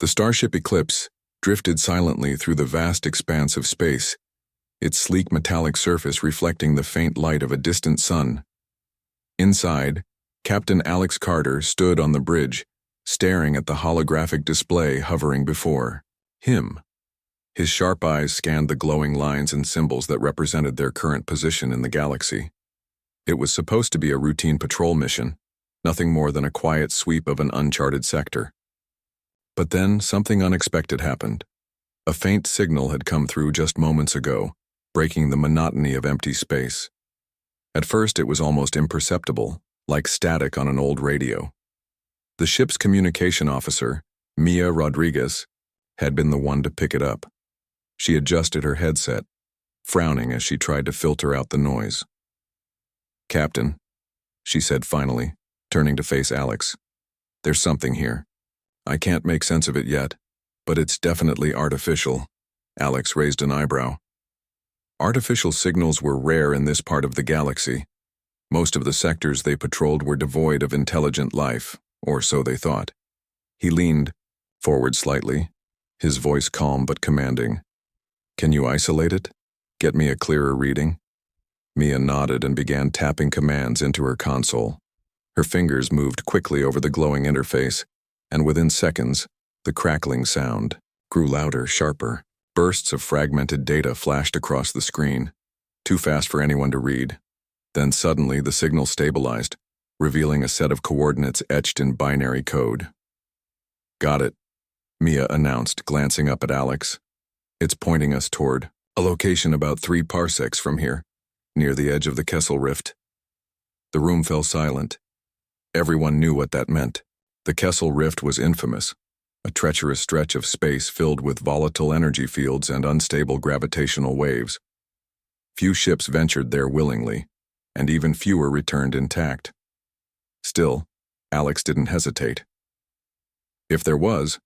The starship Eclipse drifted silently through the vast expanse of space, its sleek metallic surface reflecting the faint light of a distant sun. Inside, Captain Alex Carter stood on the bridge, staring at the holographic display hovering before him. His sharp eyes scanned the glowing lines and symbols that represented their current position in the galaxy. It was supposed to be a routine patrol mission, nothing more than a quiet sweep of an uncharted sector. But then something unexpected happened. A faint signal had come through just moments ago, breaking the monotony of empty space. At first it was almost imperceptible, like static on an old radio. The ship's communication officer, Mia Rodriguez, had been the one to pick it up. She adjusted her headset, frowning as she tried to filter out the noise. "Captain," she said finally, turning to face Alex. "There's something here. I can't make sense of it yet, but it's definitely artificial." Alex raised an eyebrow. Artificial signals were rare in this part of the galaxy. Most of the sectors they patrolled were devoid of intelligent life, or so they thought. He leaned forward slightly, his voice calm but commanding. "Can you isolate it? Get me a clearer reading?" Mia nodded and began tapping commands into her console. Her fingers moved quickly over the glowing interface, and within seconds, the crackling sound grew louder, sharper. Bursts of fragmented data flashed across the screen, too fast for anyone to read. Then suddenly the signal stabilized, revealing a set of coordinates etched in binary code. "Got it," Mia announced, glancing up at Alex. "It's pointing us toward a location about 3 parsecs from here, near the edge of the Kessel Rift." The room fell silent. Everyone knew what that meant. The Kessel Rift was infamous, a treacherous stretch of space filled with volatile energy fields and unstable gravitational waves. Few ships ventured there willingly, and even fewer returned intact. Still, Alex didn't hesitate. If there was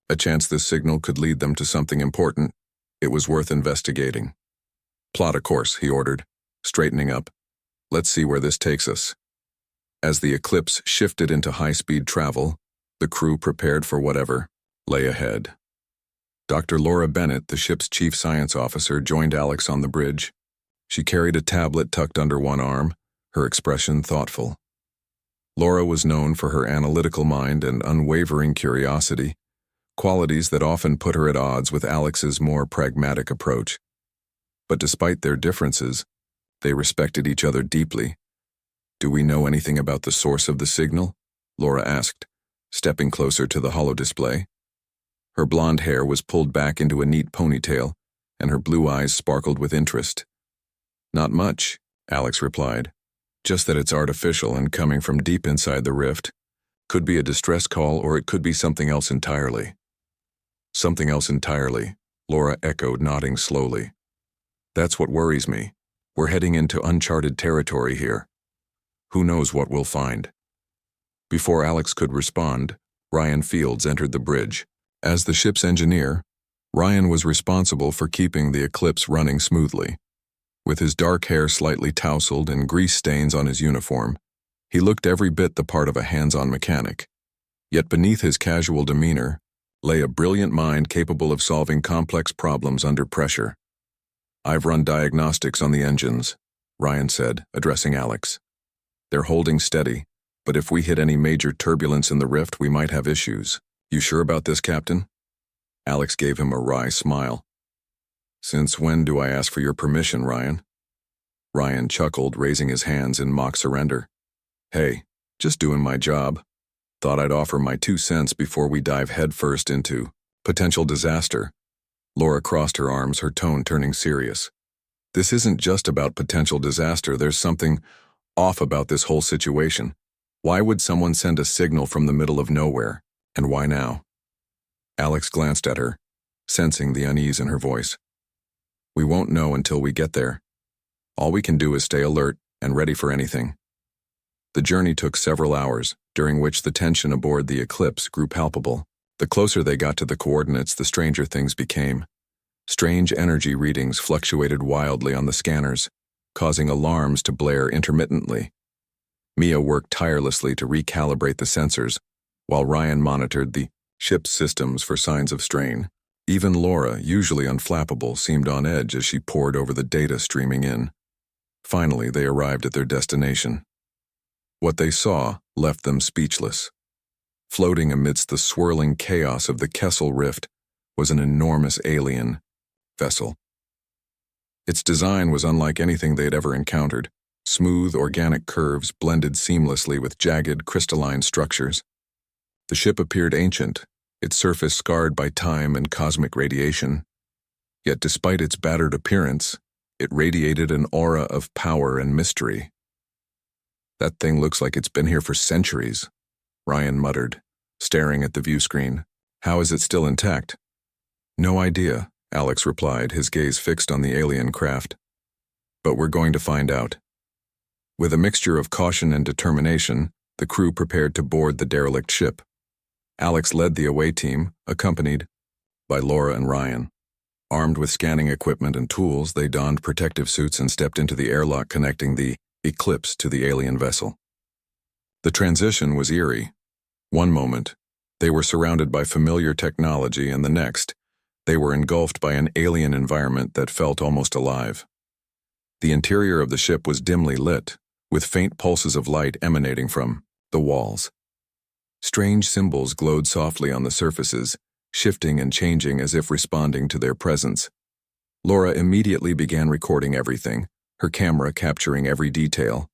a chance this signal could lead them to something important, it was worth investigating. "Plot a course," he ordered, straightening up. "Let's see where this takes us." As the Eclipse shifted into high-speed travel, the crew prepared for whatever lay ahead. Dr. Laura Bennett, the ship's chief science officer, joined Alex on the bridge. She carried a tablet tucked under one arm, her expression thoughtful. Laura was known for her analytical mind and unwavering curiosity, qualities that often put her at odds with Alex's more pragmatic approach. But despite their differences, they respected each other deeply. "Do we know anything about the source of the signal?" Laura asked, stepping closer to the holodisplay. Her blonde hair was pulled back into a neat ponytail, and her blue eyes sparkled with interest. "Not much," Alex replied. "Just that it's artificial and coming from deep inside the rift. Could be a distress call, or it could be something else entirely." "Something else entirely," Laura echoed, nodding slowly. "That's what worries me. We're heading into uncharted territory here. Who knows what we'll find?" Before Alex could respond, Ryan Fields entered the bridge. As the ship's engineer, Ryan was responsible for keeping the Eclipse running smoothly. With his dark hair slightly tousled and grease stains on his uniform, he looked every bit the part of a hands-on mechanic. Yet beneath his casual demeanor lay a brilliant mind capable of solving complex problems under pressure. "I've run diagnostics on the engines," Ryan said, addressing Alex. "They're holding steady, but if we hit any major turbulence in the rift, we might have issues. You sure about this, Captain?" Alex gave him a wry smile. "Since when do I ask for your permission, Ryan?" Ryan chuckled, raising his hands in mock surrender. "Hey, just doing my job. Thought I'd offer my 2 cents before we dive headfirst into potential disaster." Laura crossed her arms, her tone turning serious. "This isn't just about potential disaster. There's something off about this whole situation. Why would someone send a signal from the middle of nowhere? And why now?" Alex glanced at her, sensing the unease in her voice. "We won't know until we get there. All we can do is stay alert and ready for anything." The journey took several hours, during which the tension aboard the Eclipse grew palpable. The closer they got to the coordinates, the stranger things became. Strange energy readings fluctuated wildly on the scanners, causing alarms to blare intermittently. Mia worked tirelessly to recalibrate the sensors, while Ryan monitored the ship's systems for signs of strain. Even Laura, usually unflappable, seemed on edge as she pored over the data streaming in. Finally, they arrived at their destination. What they saw left them speechless. Floating amidst the swirling chaos of the Kessel Rift was an enormous alien vessel. Its design was unlike anything they had ever encountered. Smooth, organic curves blended seamlessly with jagged, crystalline structures. The ship appeared ancient, its surface scarred by time and cosmic radiation. Yet despite its battered appearance, it radiated an aura of power and mystery. "That thing looks like it's been here for centuries," Ryan muttered, staring at the view screen. "How is it still intact?" "No idea," Alex replied, his gaze fixed on the alien craft. "But we're going to find out." With a mixture of caution and determination, the crew prepared to board the derelict ship. Alex led the away team, accompanied by Laura and Ryan. Armed with scanning equipment and tools, they donned protective suits and stepped into the airlock connecting the Eclipse to the alien vessel. The transition was eerie. One moment, they were surrounded by familiar technology, and the next, they were engulfed by an alien environment that felt almost alive. The interior of the ship was dimly lit, with faint pulses of light emanating from the walls. Strange symbols glowed softly on the surfaces, shifting and changing as if responding to their presence. Laura immediately began recording everything, her camera capturing every detail.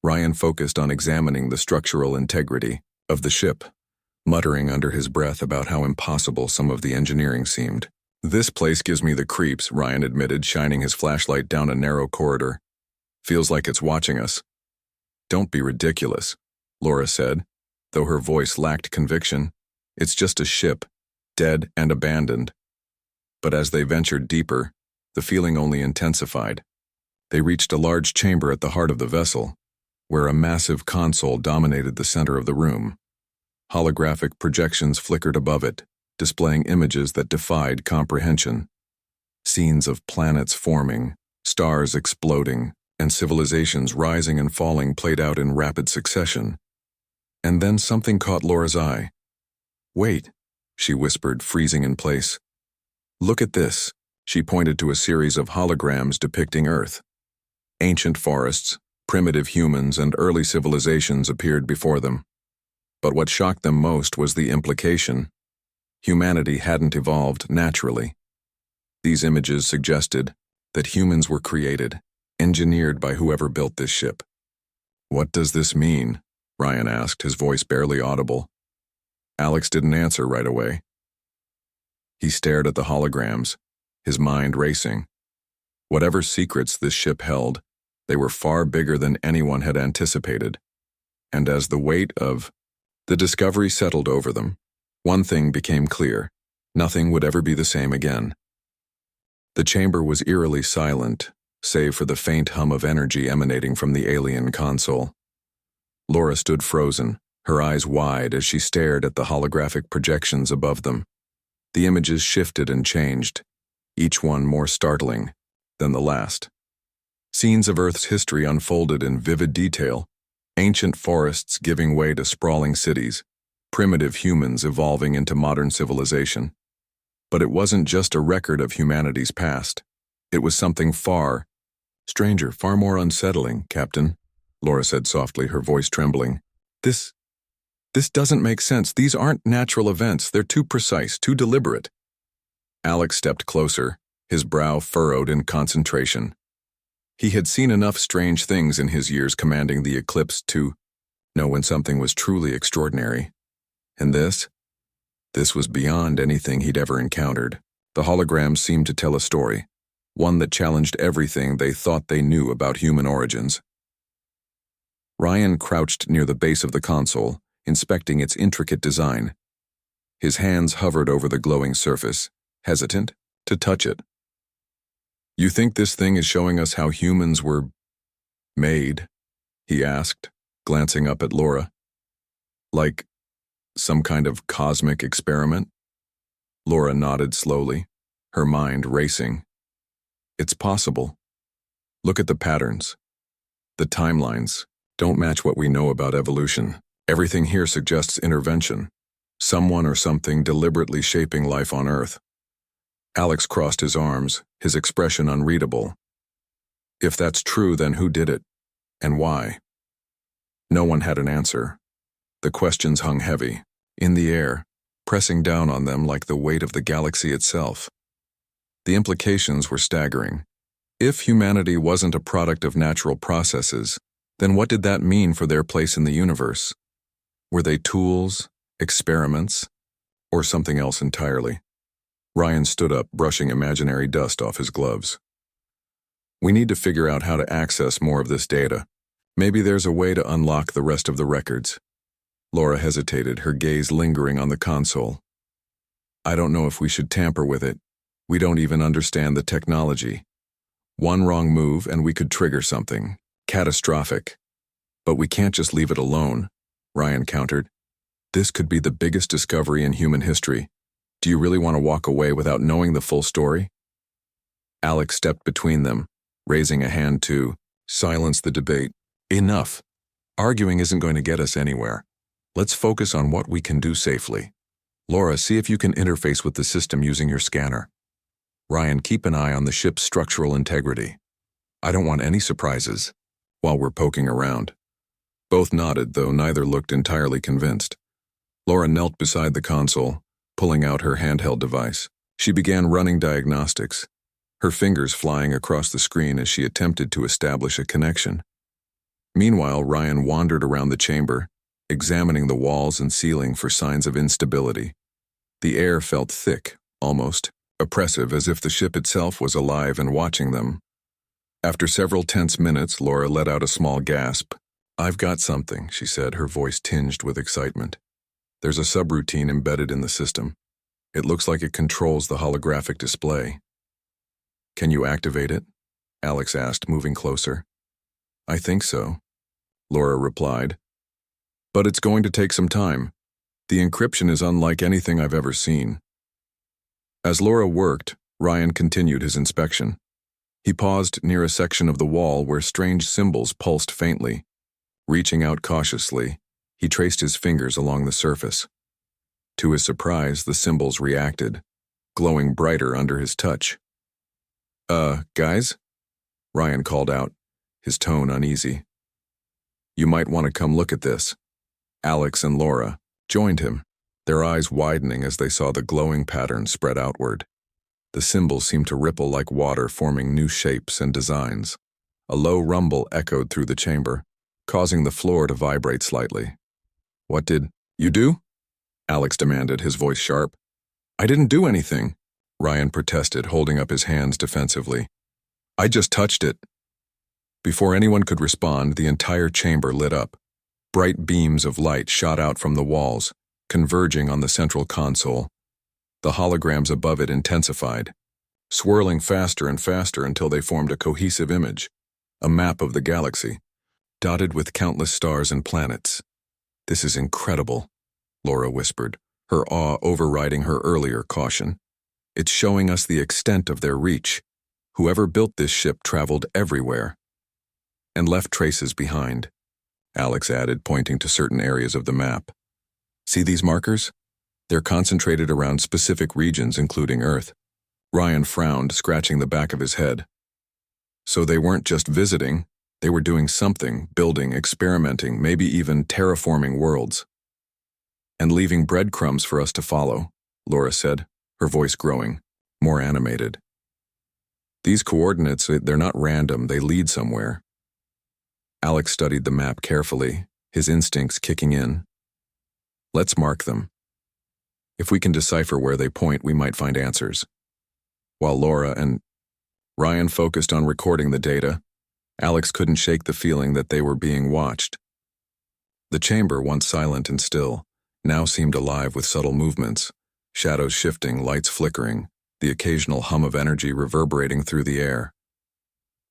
Ryan focused on examining the structural integrity of the ship, muttering under his breath about how impossible some of the engineering seemed. "This place gives me the creeps," Ryan admitted, shining his flashlight down a narrow corridor. "Feels like it's watching us." "Don't be ridiculous," Laura said, though her voice lacked conviction. "It's just a ship, dead and abandoned." But as they ventured deeper, the feeling only intensified. They reached a large chamber at the heart of the vessel, where a massive console dominated the center of the room. Holographic projections flickered above it, displaying images that defied comprehension. Scenes of planets forming, stars exploding, and civilizations rising and falling played out in rapid succession. And then something caught Laura's eye. "Wait," she whispered, freezing in place. "Look at this." She pointed to a series of holograms depicting Earth. Ancient forests, primitive humans, and early civilizations appeared before them. But what shocked them most was the implication. Humanity hadn't evolved naturally. These images suggested that humans were created, engineered by whoever built this ship. "What does this mean?" Ryan asked, his voice barely audible. Alex didn't answer right away. He stared at the holograms, his mind racing. Whatever secrets this ship held, they were far bigger than anyone had anticipated. And as the weight of the discovery settled over them, one thing became clear: nothing would ever be the same again. The chamber was eerily silent, save for the faint hum of energy emanating from the alien console. Laura stood frozen, her eyes wide as she stared at the holographic projections above them. The images shifted and changed, each one more startling than the last. Scenes of Earth's history unfolded in vivid detail: ancient forests giving way to sprawling cities, primitive humans evolving into modern civilization. But it wasn't just a record of humanity's past. It was something far stranger, far more unsettling, Captain, Laura said softly, her voice trembling. This doesn't make sense. These aren't natural events. They're too precise, too deliberate." Alex stepped closer, his brow furrowed in concentration. He had seen enough strange things in his years commanding the Eclipse to know when something was truly extraordinary. And this was beyond anything he'd ever encountered. The holograms seemed to tell a story, one that challenged everything they thought they knew about human origins. Ryan crouched near the base of the console, inspecting its intricate design. His hands hovered over the glowing surface, hesitant to touch it. "You think this thing is showing us how humans were made?" he asked, glancing up at Laura. "Like some kind of cosmic experiment?" Laura nodded slowly, her mind racing. "It's possible. Look at the patterns. The timelines don't match what we know about evolution. Everything here suggests intervention. Someone or something deliberately shaping life on Earth. Alex crossed his arms, his expression unreadable. If that's true, then who did it? And why? No one had an answer. The questions hung heavy, in the air, pressing down on them like the weight of the galaxy itself. The implications were staggering. If humanity wasn't a product of natural processes, then what did that mean for their place in the universe? Were they tools, experiments, or something else entirely? Ryan stood up, brushing imaginary dust off his gloves. We need to figure out how to access more of this data. Maybe there's a way to unlock the rest of the records. Laura hesitated, her gaze lingering on the console. I don't know if we should tamper with it. We don't even understand the technology. One wrong move and we could trigger something catastrophic. But we can't just leave it alone, Ryan countered. This could be the biggest discovery in human history. Do you really want to walk away without knowing the full story? Alex stepped between them, raising a hand to silence the debate. Enough. Arguing isn't going to get us anywhere. Let's focus on what we can do safely. Laura, see if you can interface with the system using your scanner. Ryan, keep an eye on the ship's structural integrity. I don't want any surprises while we're poking around. Both nodded, though neither looked entirely convinced. Laura knelt beside the console, pulling out her handheld device. She began running diagnostics, her fingers flying across the screen as she attempted to establish a connection. Meanwhile, Ryan wandered around the chamber, examining the walls and ceiling for signs of instability. The air felt thick, almost oppressive, as if the ship itself was alive and watching them. After several tense minutes, Laura let out a small gasp. I've got something, she said, her voice tinged with excitement. There's a subroutine embedded in the system. It looks like it controls the holographic display. Can you activate it? Alex asked, moving closer. I think so, Laura replied. But it's going to take some time. The encryption is unlike anything I've ever seen. As Laura worked, Ryan continued his inspection. He paused near a section of the wall where strange symbols pulsed faintly. Reaching out cautiously, he traced his fingers along the surface. To his surprise, the symbols reacted, glowing brighter under his touch. Guys? Ryan called out, his tone uneasy. You might want to come look at this. Alex and Laura joined him, their eyes widening as they saw the glowing pattern spread outward. The symbols seemed to ripple like water, forming new shapes and designs. A low rumble echoed through the chamber, causing the floor to vibrate slightly. What did you do? Alex demanded, his voice sharp. I didn't do anything, Ryan protested, holding up his hands defensively. I just touched it. Before anyone could respond, the entire chamber lit up. Bright beams of light shot out from the walls, converging on the central console. The holograms above it intensified, swirling faster and faster until they formed a cohesive image, a map of the galaxy, dotted with countless stars and planets. This is incredible, Laura whispered, her awe overriding her earlier caution. It's showing us the extent of their reach. Whoever built this ship traveled everywhere. And left traces behind, Alex added, pointing to certain areas of the map. See these markers? They're concentrated around specific regions, including Earth. Ryan frowned, scratching the back of his head. So they weren't just visiting, they were doing something, building, experimenting, maybe even terraforming worlds. And leaving breadcrumbs for us to follow, Laura said, her voice growing, more animated. These coordinates, they're not random, they lead somewhere. Alex studied the map carefully, his instincts kicking in. Let's mark them. If we can decipher where they point, we might find answers. While Laura and Ryan focused on recording the data, Alex couldn't shake the feeling that they were being watched. The chamber, once silent and still, now seemed alive with subtle movements, shadows shifting, lights flickering, the occasional hum of energy reverberating through the air.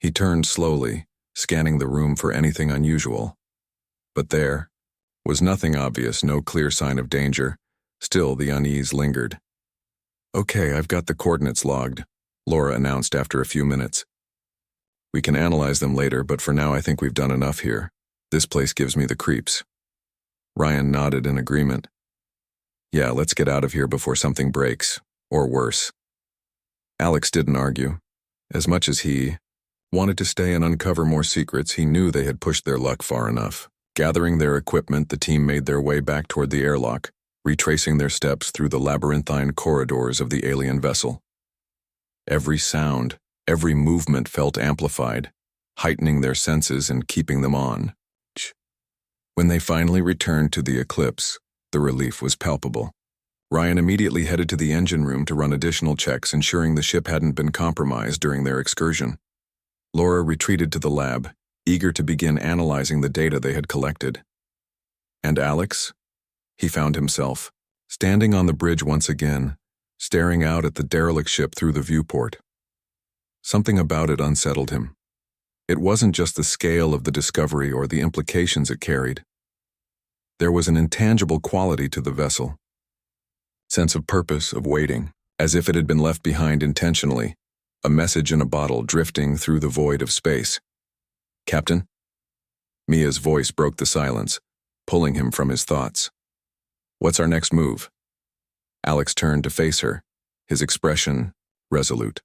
He turned slowly, scanning the room for anything unusual. But there was nothing obvious, no clear sign of danger. Still, the unease lingered. Okay, I've got the coordinates logged, Laura announced after a few minutes. We can analyze them later, but for now I think we've done enough here. This place gives me the creeps. Ryan nodded in agreement. Yeah, let's get out of here before something breaks, or worse. Alex didn't argue. As much as he wanted to stay and uncover more secrets, he knew they had pushed their luck far enough. Gathering their equipment, the team made their way back toward the airlock, retracing their steps through the labyrinthine corridors of the alien vessel. Every sound, every movement felt amplified, heightening their senses and keeping them on. When they finally returned to the Eclipse, the relief was palpable. Ryan immediately headed to the engine room to run additional checks, ensuring the ship hadn't been compromised during their excursion. Laura retreated to the lab, eager to begin analyzing the data they had collected. And Alex? He found himself standing on the bridge once again, staring out at the derelict ship through the viewport. Something about it unsettled him. It wasn't just the scale of the discovery or the implications it carried. There was an intangible quality to the vessel. Sense of purpose, of waiting, as if it had been left behind intentionally, a message in a bottle drifting through the void of space. Captain? Mia's voice broke the silence, pulling him from his thoughts. What's our next move? Alex turned to face her, his expression resolute.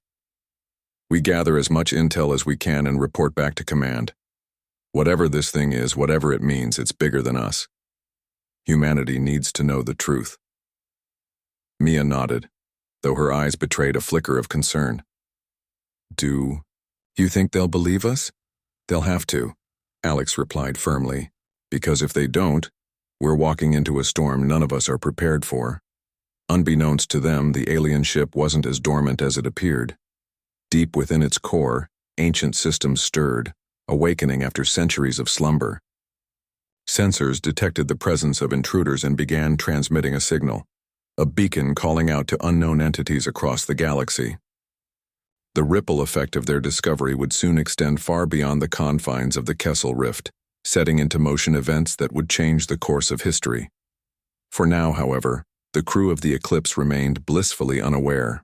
We gather as much intel as we can and report back to command. Whatever this thing is, whatever it means, it's bigger than us. Humanity needs to know the truth. Mia nodded, though her eyes betrayed a flicker of concern. Do you think they'll believe us? They'll have to, Alex replied firmly, because if they don't, we're walking into a storm none of us are prepared for. Unbeknownst to them, the alien ship wasn't as dormant as it appeared. Deep within its core, ancient systems stirred, awakening after centuries of slumber. Sensors detected the presence of intruders and began transmitting a signal, a beacon calling out to unknown entities across the galaxy. The ripple effect of their discovery would soon extend far beyond the confines of the Kessel Rift, setting into motion events that would change the course of history. For now, however, the crew of the Eclipse remained blissfully unaware.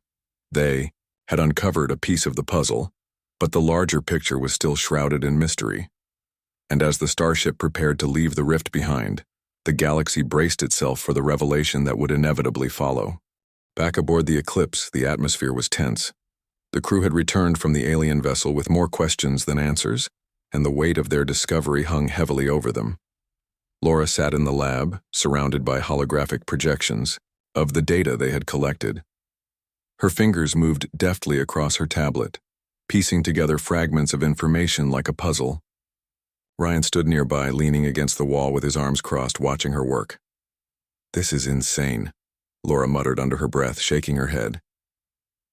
They had uncovered a piece of the puzzle, but the larger picture was still shrouded in mystery. And as the starship prepared to leave the rift behind, the galaxy braced itself for the revelation that would inevitably follow. Back aboard the Eclipse, the atmosphere was tense. The crew had returned from the alien vessel with more questions than answers, and the weight of their discovery hung heavily over them. Laura sat in the lab, surrounded by holographic projections of the data they had collected. Her fingers moved deftly across her tablet, piecing together fragments of information like a puzzle. Ryan stood nearby, leaning against the wall with his arms crossed, watching her work. This is insane, Laura muttered under her breath, shaking her head.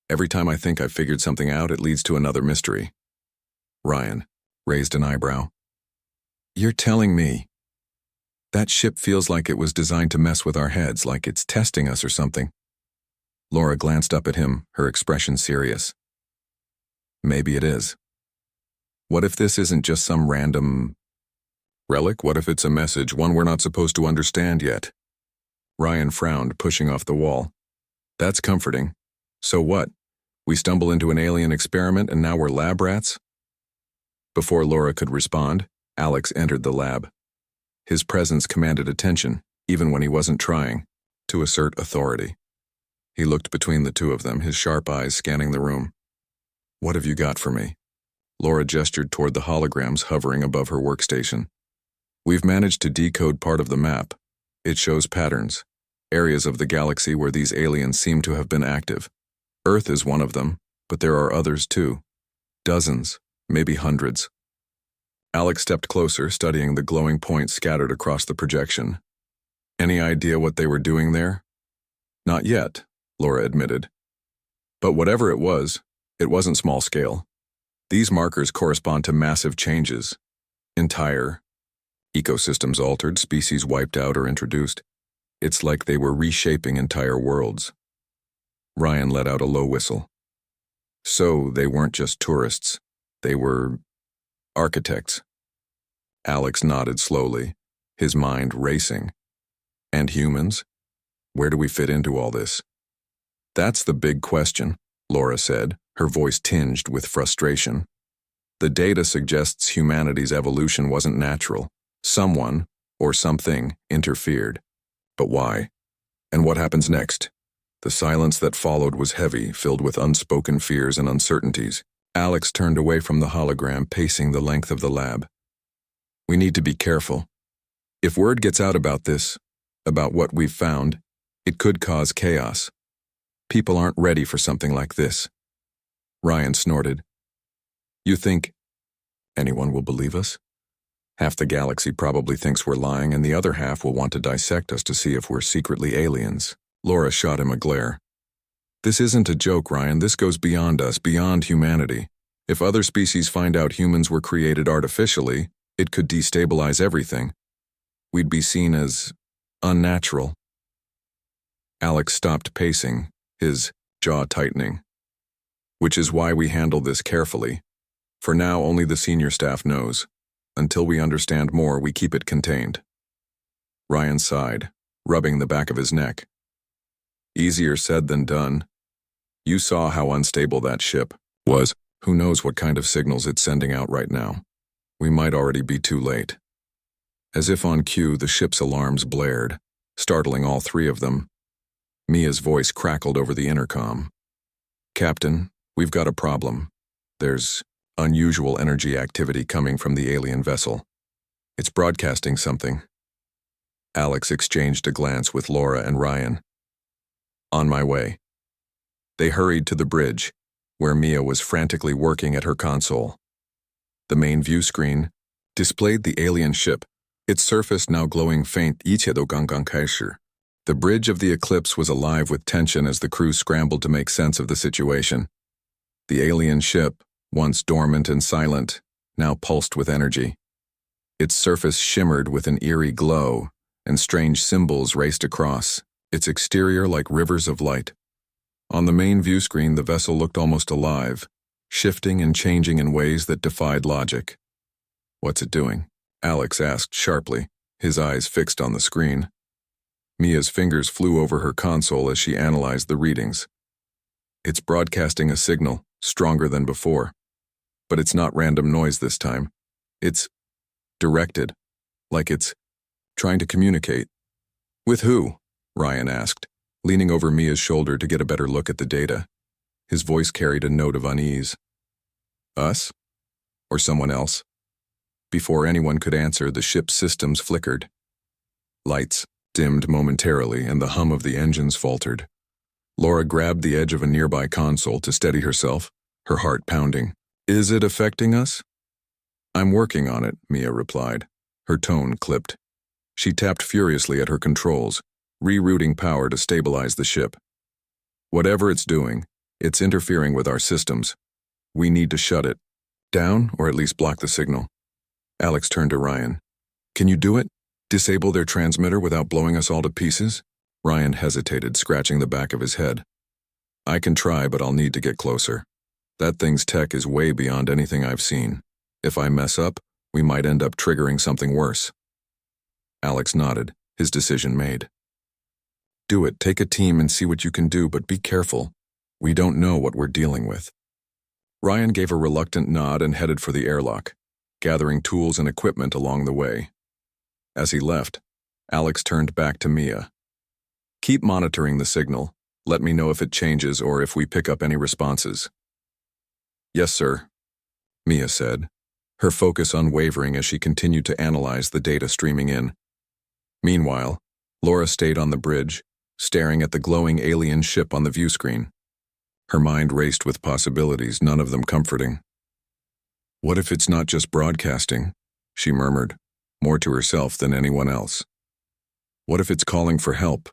Every time I think I've figured something out, it leads to another mystery. Ryan raised an eyebrow. You're telling me that ship feels like it was designed to mess with our heads, like it's testing us or something? Laura glanced up at him, her expression serious. Maybe it is. What if this isn't just some random relic? What if it's a message, one we're not supposed to understand yet? Ryan frowned, pushing off the wall. That's comforting. So what? We stumble into an alien experiment and now we're lab rats? Before Laura could respond, Alex entered the lab. His presence commanded attention, even when he wasn't trying, to assert authority. He looked between the two of them, his sharp eyes scanning the room. What have you got for me? Laura gestured toward the holograms hovering above her workstation. We've managed to decode part of the map. It shows patterns, areas of the galaxy where these aliens seem to have been active. Earth is one of them, but there are others too. Dozens, maybe hundreds. Alex stepped closer, studying the glowing points scattered across the projection. Any idea what they were doing there? Not yet, Laura admitted. But whatever it wasn't small scale. These markers correspond to massive changes. Entire ecosystems altered, species wiped out or introduced. It's like they were reshaping entire worlds. Ryan let out a low whistle. So they weren't just tourists. They were architects. Alex nodded slowly, his mind racing. And humans? Where do we fit into all this? That's the big question, Laura said, her voice tinged with frustration. The data suggests humanity's evolution wasn't natural. Someone, or something, interfered. But why? And what happens next? The silence that followed was heavy, filled with unspoken fears and uncertainties. Alex turned away from the hologram, pacing the length of the lab. We need to be careful. If word gets out about this, about what we've found, it could cause chaos. People aren't ready for something like this. Ryan snorted. You think anyone will believe us? Half the galaxy probably thinks we're lying, and the other half will want to dissect us to see if we're secretly aliens. Laura shot him a glare. This isn't a joke, Ryan. This goes beyond us, beyond humanity. If other species find out humans were created artificially, it could destabilize everything. We'd be seen as unnatural. Alex stopped pacing, his jaw tightening. Which is why we handle this carefully. For now, only the senior staff knows. Until we understand more, we keep it contained. Ryan sighed, rubbing the back of his neck. Easier said than done. You saw how unstable that ship was. Who knows what kind of signals it's sending out right now. We might already be too late. As if on cue, the ship's alarms blared, startling all three of them. Mia's voice crackled over the intercom. Captain, we've got a problem. There's unusual energy activity coming from the alien vessel. It's broadcasting something. Alex exchanged a glance with Laura and Ryan. On my way. They hurried to the bridge, where Mia was frantically working at her console. The main view screen displayed the alien ship, its surface now glowing faint. 一切都刚刚开始. The bridge of the Eclipse was alive with tension as the crew scrambled to make sense of the situation. The alien ship, once dormant and silent, now pulsed with energy. Its surface shimmered with an eerie glow, and strange symbols raced across, its exterior like rivers of light. On the main view screen, the vessel looked almost alive, shifting and changing in ways that defied logic. What's it doing? Alex asked sharply, his eyes fixed on the screen. Mia's fingers flew over her console as she analyzed the readings. It's broadcasting a signal, stronger than before. But it's not random noise this time. It's directed, like it's trying to communicate. With who? Ryan asked, leaning over Mia's shoulder to get a better look at the data. His voice carried a note of unease. Us? Or someone else? Before anyone could answer, the ship's systems flickered. Lights dimmed momentarily, and the hum of the engines faltered. Laura grabbed the edge of a nearby console to steady herself, her heart pounding. Is it affecting us? I'm working on it, Mia replied. Her tone clipped. She tapped furiously at her controls, rerouting power to stabilize the ship. Whatever it's doing, it's interfering with our systems. We need to shut it down, or at least block the signal. Alex turned to Ryan. Can you do it? Disable their transmitter without blowing us all to pieces? Ryan hesitated, scratching the back of his head. I can try, but I'll need to get closer. That thing's tech is way beyond anything I've seen. If I mess up, we might end up triggering something worse. Alex nodded, his decision made. Do it, take a team and see what you can do, but be careful. We don't know what we're dealing with. Ryan gave a reluctant nod and headed for the airlock, gathering tools and equipment along the way. As he left, Alex turned back to Mia. Keep monitoring the signal. Let me know if it changes or if we pick up any responses. Yes, sir, Mia said, her focus unwavering as she continued to analyze the data streaming in. Meanwhile, Laura stayed on the bridge, staring at the glowing alien ship on the view screen. Her mind raced with possibilities, none of them comforting. What if it's not just broadcasting? She murmured, more to herself than anyone else. What if it's calling for help?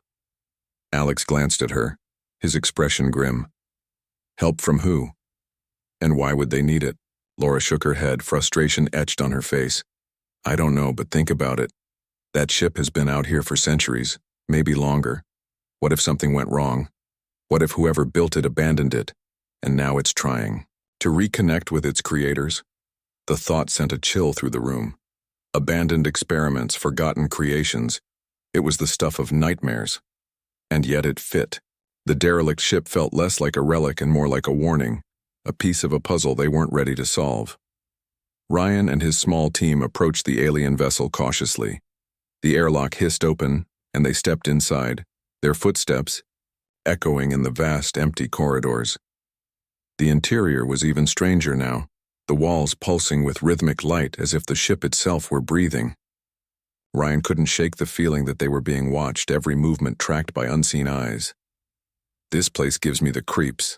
Alex glanced at her, his expression grim. Help from who? And why would they need it? Laura shook her head, frustration etched on her face. I don't know, but think about it. That ship has been out here for centuries, maybe longer. What if something went wrong? What if whoever built it abandoned it, and now it's trying to reconnect with its creators? The thought sent a chill through the room. Abandoned experiments, forgotten creations. It was the stuff of nightmares. And yet it fit. The derelict ship felt less like a relic and more like a warning, a piece of a puzzle they weren't ready to solve. Ryan and his small team approached the alien vessel cautiously. The airlock hissed open, and they stepped inside, their footsteps echoing in the vast, empty corridors. The interior was even stranger now, the walls pulsing with rhythmic light as if the ship itself were breathing. Ryan couldn't shake the feeling that they were being watched, every movement tracked by unseen eyes. "This place gives me the creeps,"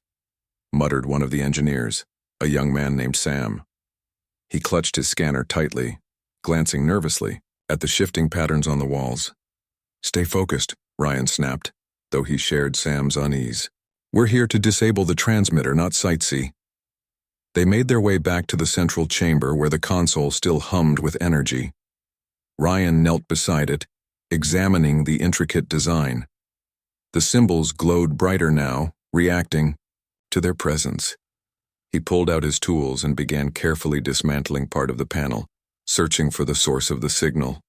muttered one of the engineers, a young man named Sam. He clutched his scanner tightly, glancing nervously at the shifting patterns on the walls. "Stay focused," Ryan snapped, though he shared Sam's unease. "We're here to disable the transmitter, not sightsee." They made their way back to the central chamber where the console still hummed with energy. Ryan knelt beside it, examining the intricate design. The symbols glowed brighter now, reacting to their presence. He pulled out his tools and began carefully dismantling part of the panel, searching for the source of the signal.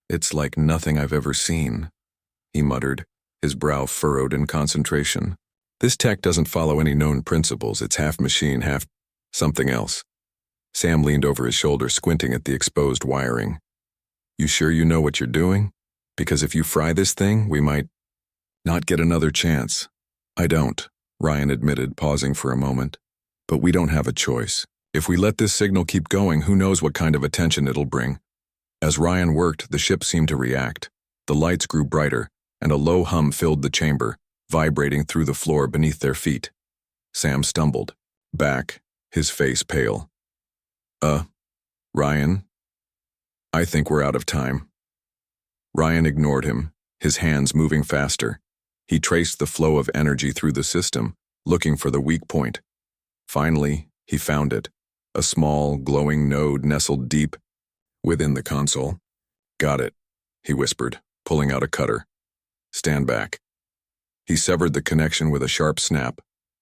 "It's like nothing I've ever seen," he muttered, his brow furrowed in concentration. "This tech doesn't follow any known principles. It's half machine, half something else." Sam leaned over his shoulder, squinting at the exposed wiring. "You sure you know what you're doing? Because if you fry this thing, we might not get another chance." "I don't," Ryan admitted, pausing for a moment. "But we don't have a choice. If we let this signal keep going, who knows what kind of attention it'll bring." As Ryan worked, the ship seemed to react. The lights grew brighter, and a low hum filled the chamber, vibrating through the floor beneath their feet. Sam stumbled back, his face pale. Ryan? I think we're out of time." Ryan ignored him, his hands moving faster. He traced the flow of energy through the system, looking for the weak point. Finally, he found it, a small, glowing node nestled deep within the console. "Got it," he whispered, pulling out a cutter. "Stand back." He severed the connection with a sharp snap,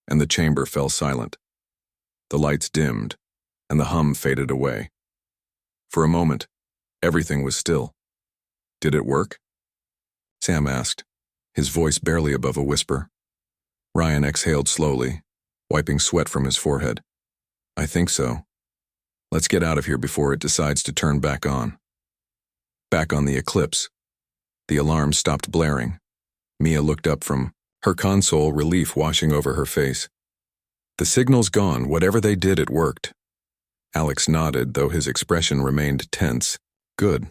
and the chamber fell silent. The lights dimmed, and the hum faded away. For a moment, everything was still. "Did it work?" Sam asked, his voice barely above a whisper. Ryan exhaled slowly, wiping sweat from his forehead. "I think so. Let's get out of here before it decides to turn back on." Back on the Eclipse. The alarm stopped blaring. Mia looked up from her console, relief washing over her face. "The signal's gone. Whatever they did, it worked." Alex nodded, though his expression remained tense. "Good.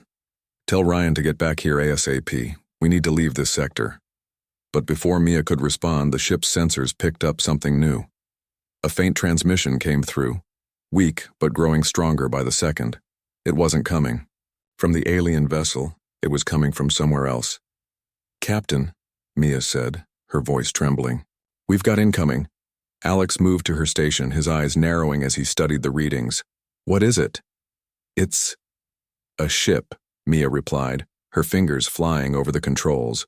Tell Ryan to get back here ASAP. We need to leave this sector." But before Mia could respond, the ship's sensors picked up something new. A faint transmission came through, weak but growing stronger by the second. It wasn't coming from the alien vessel. It was coming from somewhere else. "Captain," Mia said, her voice trembling. "We've got incoming." Alex moved to her station, his eyes narrowing as he studied the readings. "What is it?" "It's a ship," Mia replied, her fingers flying over the controls.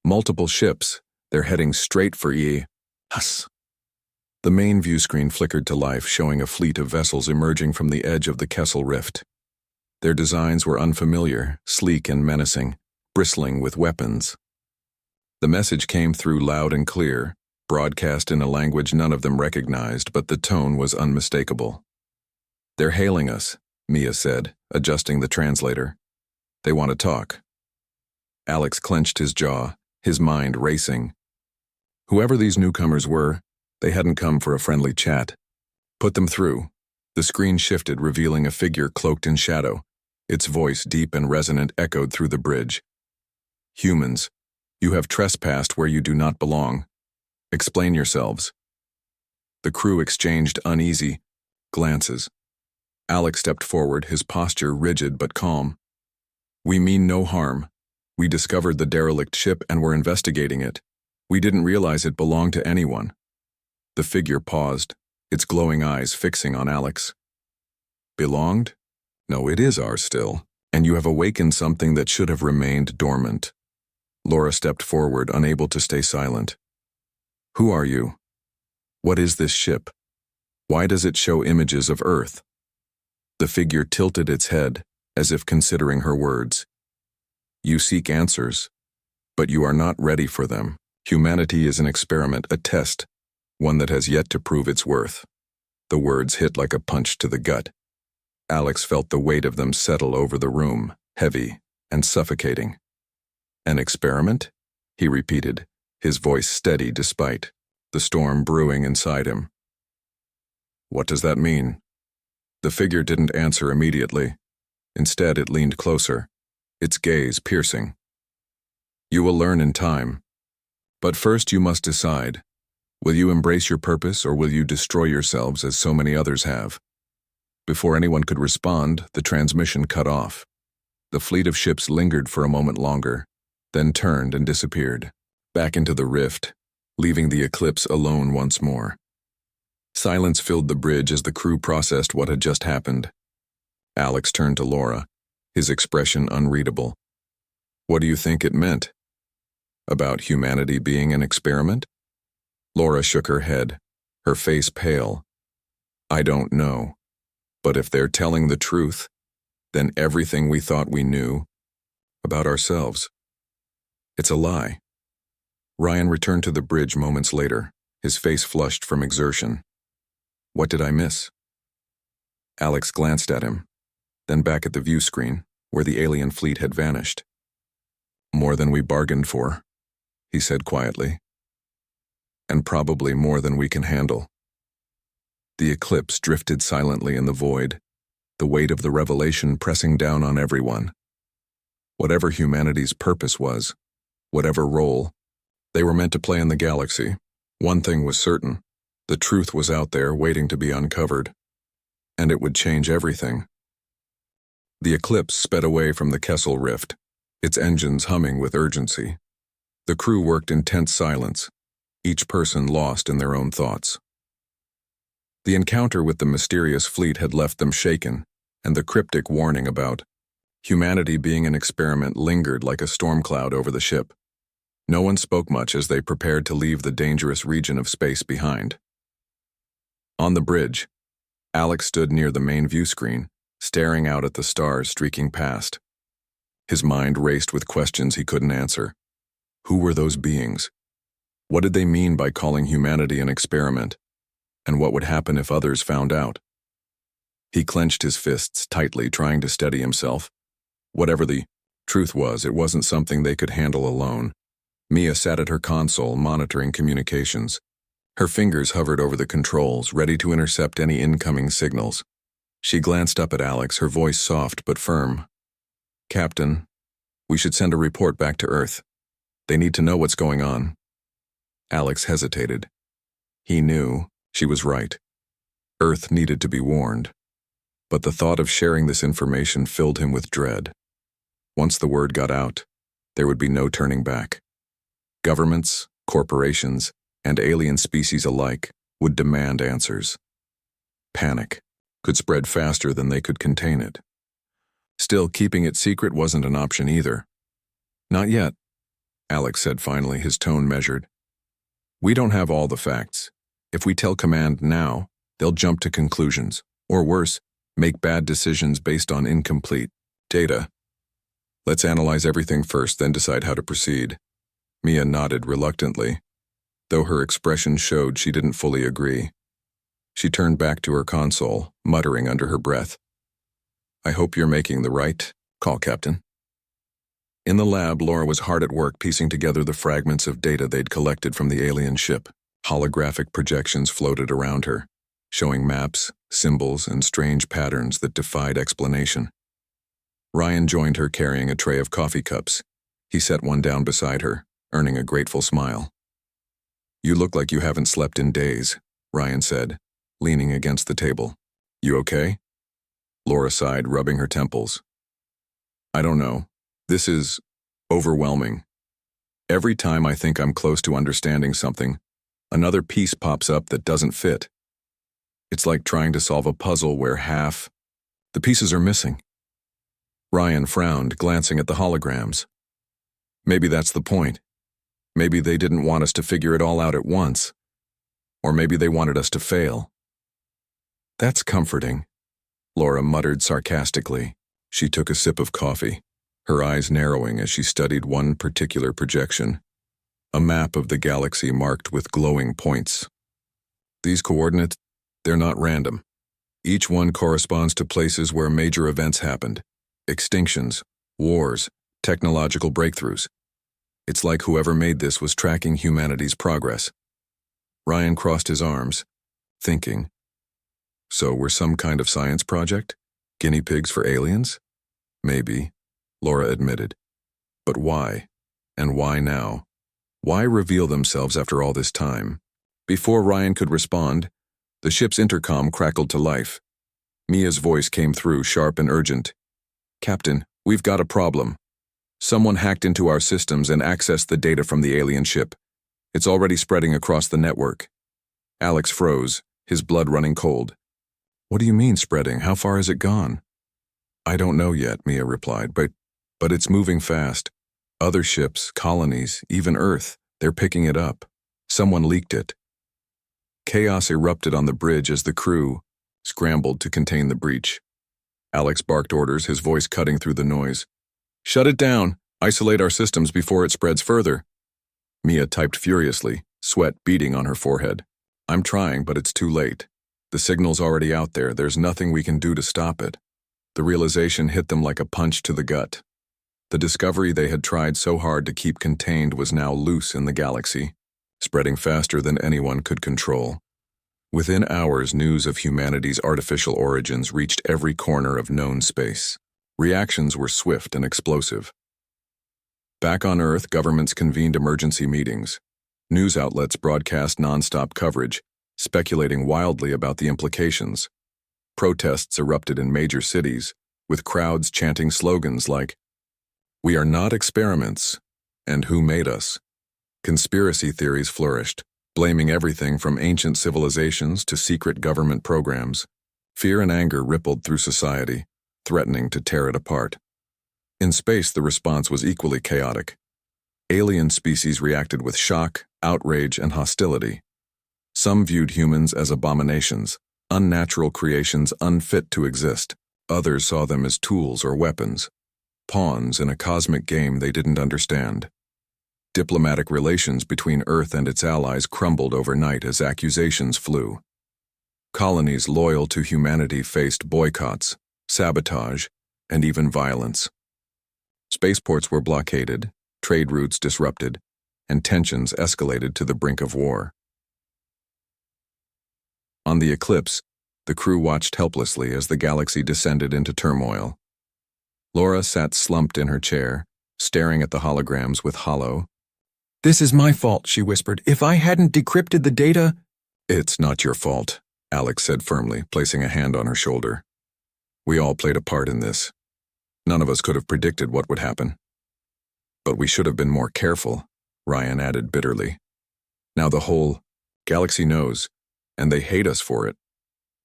"Multiple ships. They're heading straight for us." The main view screen flickered to life, showing a fleet of vessels emerging from the edge of the Kessel Rift. Their designs were unfamiliar, sleek and menacing, bristling with weapons. The message came through loud and clear, broadcast in a language none of them recognized, but the tone was unmistakable. "They're hailing us," Mia said, adjusting the translator. "They want to talk." Alex clenched his jaw, his mind racing. Whoever these newcomers were, they hadn't come for a friendly chat. "Put them through." The screen shifted, revealing a figure cloaked in shadow. Its voice, deep and resonant, echoed through the bridge. "Humans, you have trespassed where you do not belong. Explain yourselves." The crew exchanged uneasy glances. Alex stepped forward, his posture rigid but calm. "We mean no harm. We discovered the derelict ship and were investigating it. We didn't realize it belonged to anyone." The figure paused, its glowing eyes fixing on Alex. "Belonged? No, it is ours still, and you have awakened something that should have remained dormant." Laura stepped forward, unable to stay silent. "Who are you? What is this ship? Why does it show images of Earth?" The figure tilted its head, as if considering her words. "You seek answers, but you are not ready for them. Humanity is an experiment, a test, one that has yet to prove its worth." The words hit like a punch to the gut. Alex felt the weight of them settle over the room, heavy and suffocating. "An experiment?" he repeated, his voice steady despite the storm brewing inside him. What does that mean? The figure didn't answer immediately. Instead, it leaned closer, its gaze piercing. You will learn in time. But first you must decide. Will you embrace your purpose or will you destroy yourselves as so many others have? Before anyone could respond, the transmission cut off. The fleet of ships lingered for a moment longer, then turned and disappeared, back into the rift, leaving the eclipse alone once more. Silence filled the bridge as the crew processed what had just happened. Alex turned to Laura, his expression unreadable. What do you think it meant? About humanity being an experiment? Laura shook her head, her face pale. I don't know. But if they're telling the truth, then everything we thought we knew about ourselves, it's a lie. Ryan returned to the bridge moments later, his face flushed from exertion. What did I miss? Alex glanced at him, then back at the view screen, where the alien fleet had vanished. More than we bargained for, he said quietly. And probably more than we can handle. The eclipse drifted silently in the void, the weight of the revelation pressing down on everyone. Whatever humanity's purpose was, whatever role they were meant to play in the galaxy, one thing was certain: the truth was out there waiting to be uncovered, and it would change everything. The eclipse sped away from the Kessel Rift, its engines humming with urgency. The crew worked in tense silence, each person lost in their own thoughts. The encounter with the mysterious fleet had left them shaken, and the cryptic warning about humanity being an experiment lingered like a storm cloud over the ship. No one spoke much as they prepared to leave the dangerous region of space behind. On the bridge, Alex stood near the main view screen, staring out at the stars streaking past. His mind raced with questions he couldn't answer. Who were those beings? What did they mean by calling humanity an experiment? And what would happen if others found out? He clenched his fists tightly, trying to steady himself. Whatever the truth was, it wasn't something they could handle alone. Mia sat at her console, monitoring communications. Her fingers hovered over the controls, ready to intercept any incoming signals. She glanced up at Alex, her voice soft but firm. Captain, we should send a report back to Earth. They need to know what's going on. Alex hesitated. He knew she was right. Earth needed to be warned. But the thought of sharing this information filled him with dread. Once the word got out, there would be no turning back. Governments, corporations, and alien species alike would demand answers. Panic could spread faster than they could contain it. Still, keeping it secret wasn't an option either. Not yet, Alex said finally, his tone measured. We don't have all the facts. If we tell command now, they'll jump to conclusions, or worse, make bad decisions based on incomplete data. Let's analyze everything first, then decide how to proceed. Mia nodded reluctantly, though her expression showed she didn't fully agree. She turned back to her console, muttering under her breath. I hope you're making the right call, Captain. In the lab, Laura was hard at work piecing together the fragments of data they'd collected from the alien ship. Holographic projections floated around her, showing maps, symbols, and strange patterns that defied explanation. Ryan joined her carrying a tray of coffee cups. He set one down beside her, earning a grateful smile. You look like you haven't slept in days, Ryan said, leaning against the table. You okay? Laura sighed, rubbing her temples. I don't know. This is overwhelming. Every time I think I'm close to understanding something, another piece pops up that doesn't fit. It's like trying to solve a puzzle where half the pieces are missing. Ryan frowned, glancing at the holograms. Maybe that's the point. Maybe they didn't want us to figure it all out at once. Or maybe they wanted us to fail. That's comforting, Laura muttered sarcastically. She took a sip of coffee, her eyes narrowing as she studied one particular projection, a map of the galaxy marked with glowing points. These coordinates, they're not random. Each one corresponds to places where major events happened. Extinctions, wars, technological breakthroughs. It's like whoever made this was tracking humanity's progress. Ryan crossed his arms, thinking. So we're some kind of science project? Guinea pigs for aliens? Maybe, Laura admitted. But why? And why now? Why reveal themselves after all this time? Before Ryan could respond, the ship's intercom crackled to life. Mia's voice came through, sharp and urgent. Captain, we've got a problem. Someone hacked into our systems and accessed the data from the alien ship. It's already spreading across the network. Alex froze, his blood running cold. What do you mean spreading? How far has it gone? I don't know yet, Mia replied, but it's moving fast. Other ships, colonies, even Earth, they're picking it up. Someone leaked it. Chaos erupted on the bridge as the crew scrambled to contain the breach. Alex barked orders, his voice cutting through the noise. Shut it down. Isolate our systems before it spreads further. Mia typed furiously, sweat beading on her forehead. I'm trying, but it's too late. The signal's already out there. There's nothing we can do to stop it. The realization hit them like a punch to the gut. The discovery they had tried so hard to keep contained was now loose in the galaxy, spreading faster than anyone could control. Within hours, news of humanity's artificial origins reached every corner of known space. Reactions were swift and explosive. Back on Earth, governments convened emergency meetings. News outlets broadcast nonstop coverage, speculating wildly about the implications. Protests erupted in major cities, with crowds chanting slogans like, "We are not experiments," and "Who made us?" Conspiracy theories flourished, blaming everything from ancient civilizations to secret government programs. Fear and anger rippled through society, threatening to tear it apart. In space, the response was equally chaotic. Alien species reacted with shock, outrage, and hostility. Some viewed humans as abominations, unnatural creations unfit to exist. Others saw them as tools or weapons, pawns in a cosmic game they didn't understand. Diplomatic relations between Earth and its allies crumbled overnight as accusations flew. Colonies loyal to humanity faced boycotts, sabotage, and even violence. Spaceports were blockaded, trade routes disrupted, and tensions escalated to the brink of war. On the Eclipse, the crew watched helplessly as the galaxy descended into turmoil. Laura sat slumped in her chair, staring at the holograms with hollow. "This is my fault," she whispered. "If I hadn't decrypted the data—" "It's not your fault," Alex said firmly, placing a hand on her shoulder. "We all played a part in this. None of us could have predicted what would happen. But we should have been more careful," Ryan added bitterly. "Now the whole galaxy knows, and they hate us for it."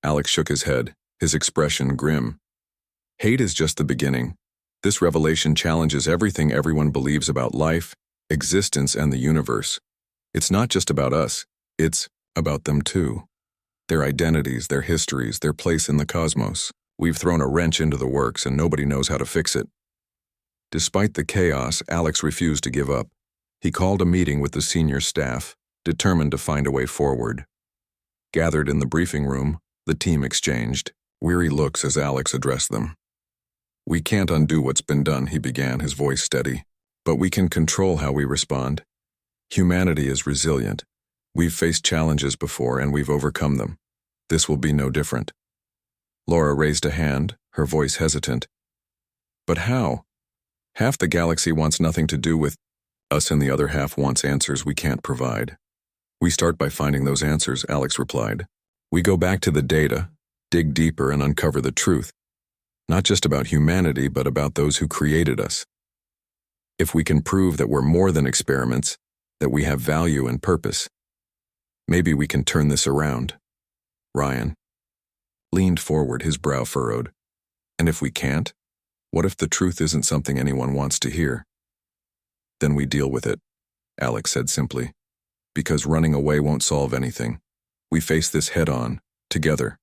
Alex shook his head, his expression grim. "Hate is just the beginning. This revelation challenges everything everyone believes about life, existence, and the universe. It's not just about us, it's about them too. Their identities, their histories, their place in the cosmos. We've thrown a wrench into the works and nobody knows how to fix it." Despite the chaos, Alex refused to give up. He called a meeting with the senior staff, determined to find a way forward. Gathered in the briefing room, the team exchanged weary looks as Alex addressed them. "We can't undo what's been done," he began, his voice steady. "But we can control how we respond. Humanity is resilient. We've faced challenges before and we've overcome them. This will be no different." Laura raised a hand, her voice hesitant. "But how? Half the galaxy wants nothing to do with us and the other half wants answers we can't provide." "We start by finding those answers," Alex replied. "We go back to the data, dig deeper and uncover the truth. Not just about humanity, but about those who created us. If we can prove that we're more than experiments, that we have value and purpose, maybe we can turn this around." Ryan leaned forward, his brow furrowed. "And if we can't, what if the truth isn't something anyone wants to hear?" "Then we deal with it," Alex said simply. "Because running away won't solve anything. We face this head-on, together."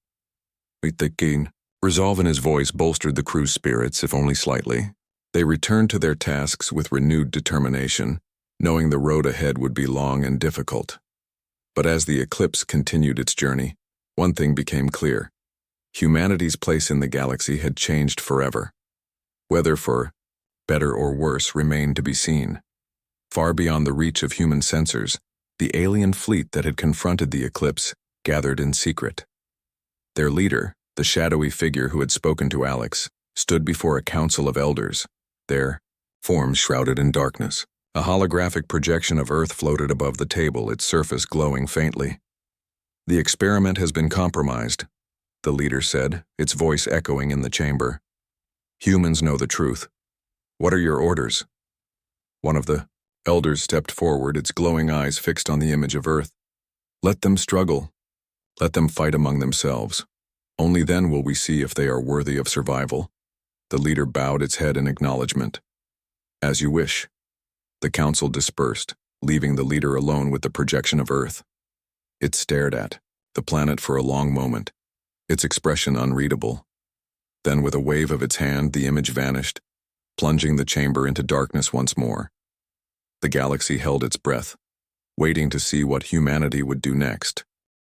Resolve in his voice bolstered the crew's spirits, if only slightly. They returned to their tasks with renewed determination, knowing the road ahead would be long and difficult. But as the Eclipse continued its journey, one thing became clear. Humanity's place in the galaxy had changed forever. Whether for better or worse remained to be seen. Far beyond the reach of human sensors, the alien fleet that had confronted the eclipse gathered in secret. Their leader, the shadowy figure who had spoken to Alex, stood before a council of elders, their forms shrouded in darkness. A holographic projection of Earth floated above the table, its surface glowing faintly. "The experiment has been compromised," the leader said, its voice echoing in the chamber. "Humans know the truth. What are your orders?" One of the elders stepped forward, its glowing eyes fixed on the image of Earth. "Let them struggle. Let them fight among themselves. Only then will we see if they are worthy of survival." The leader bowed its head in acknowledgement. "As you wish." The council dispersed, leaving the leader alone with the projection of Earth. It stared at the planet for a long moment, its expression unreadable. Then, with a wave of its hand, the image vanished, plunging the chamber into darkness once more. The galaxy held its breath, waiting to see what humanity would do next.